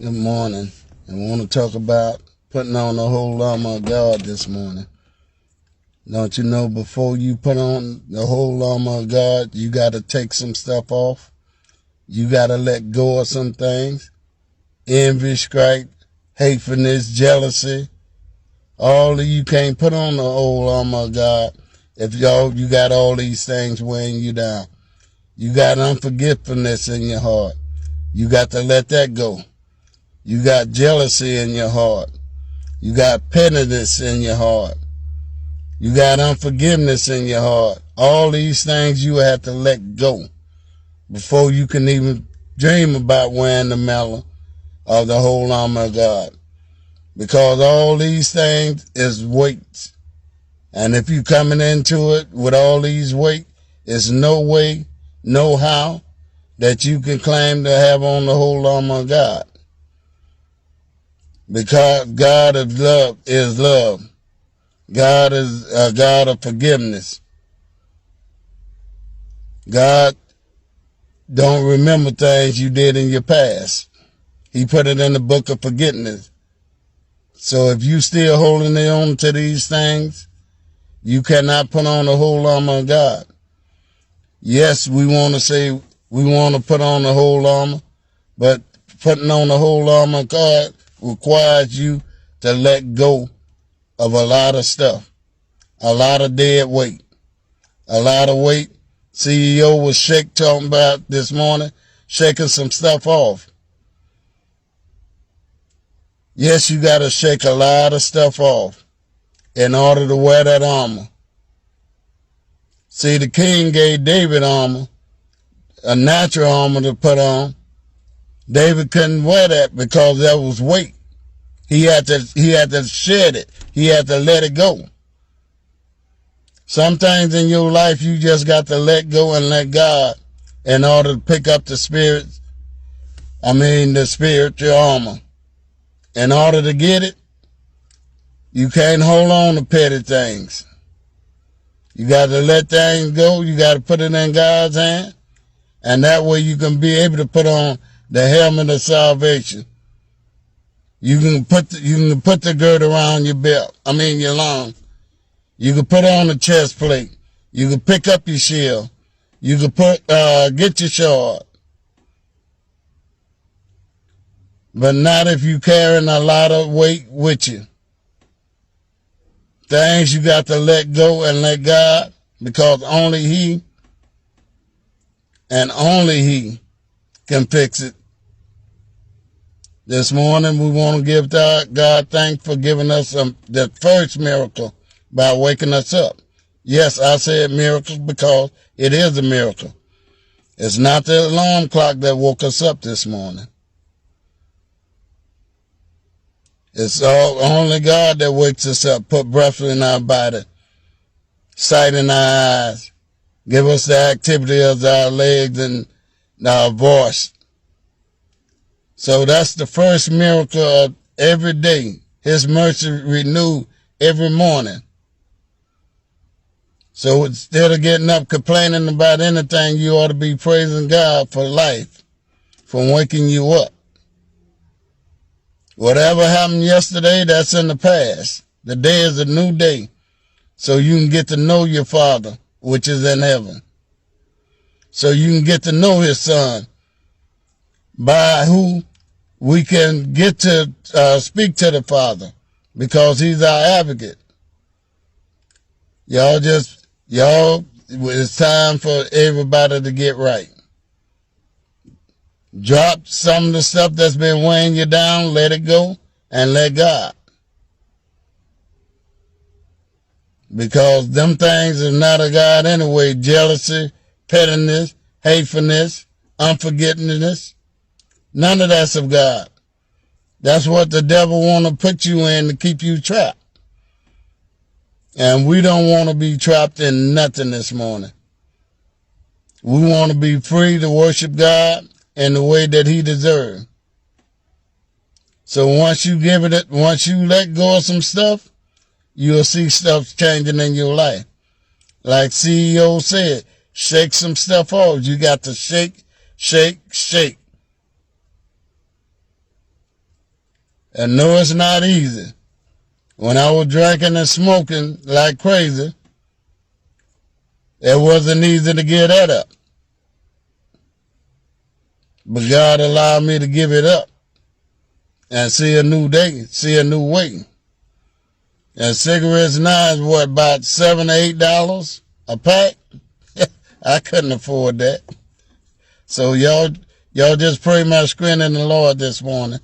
Good morning. I want to talk about putting on the whole armor of God this morning. Don't you know before you put on the whole armor of God, you got to take some stuff off? You got to let go of some things. Envy, strife, hatefulness, jealousy. All of you can't put on the whole armor of God if you got all these things weighing you down. You got unforgiveness in your heart. You got to let that go. You got jealousy in your heart. You got pettiness in your heart. You got unforgiveness in your heart. All these things you have to let go before you can even dream about wearing the medal of the whole armor of God. Because all these things is weights. And if you coming into it with all these weight, there's no way, no how that you can claim to have on the whole armor of God. Because God is love is love. God is a God of forgiveness. God don't remember things you did in your past. He put it in the book of forgiveness. So if you still holding on to these things, you cannot put on the whole armor of God. Yes, we want to say we want to put on the whole armor, but putting on the whole armor of God requires you to let go of a lot of stuff, a lot of dead weight, a lot of weight. CEO was talking about this morning, shaking some stuff off. Yes, you got to shake a lot of stuff off in order to wear that armor. See, the king gave David armor, a natural armor to put on. David couldn't wear that because that was weight. He had to shed it. He had to let it go. Some things in your life you just got to let go and let God in order to pick up the spiritual armor. In order to get it, you can't hold on to petty things. You got to let things go. You got to put it in God's hand. And that way you can be able to put on the helmet of salvation. You can put the girt around your belt. Your loins. You can put on the chest plate. You can pick up your shield. You can get your sword. But not if you carrying a lot of weight with you. Things you got to let go and let God, because only He and only He can fix it. This morning we want to give God thanks for giving us the first miracle by waking us up. Yes, I said miracle because it is a miracle. It's not the alarm clock that woke us up this morning. It's only God that wakes us up, put breath in our body, sight in our eyes, give us the activity of our legs and our voice. So that's the first miracle of every day. His mercy renewed every morning. So instead of getting up complaining about anything, you ought to be praising God for life, for waking you up. Whatever happened yesterday, that's in the past. The day is a new day, so you can get to know your Father, which is in heaven. So you can get to know His Son, by who we can get to speak to the Father, because He's our advocate. It's time for everybody to get right. Drop some of the stuff that's been weighing you down, let it go, and let God. Because them things are not of God anyway. Jealousy, pettiness, hatefulness, unforgiveness. None of that's of God. That's what the devil want to put you in to keep you trapped. And we don't want to be trapped in nothing this morning. We want to be free to worship God in the way that He deserves. So once you let go of some stuff, you'll see stuff changing in your life. Like CEO said, shake some stuff off. You got to shake, shake, shake. And no, it's not easy. When I was drinking and smoking like crazy, it wasn't easy to give that up. But God allowed me to give it up and see a new day, see a new way. And cigarettes now is what, about $7 or $8 a pack? I couldn't afford that. So y'all just pray my strength in the Lord this morning.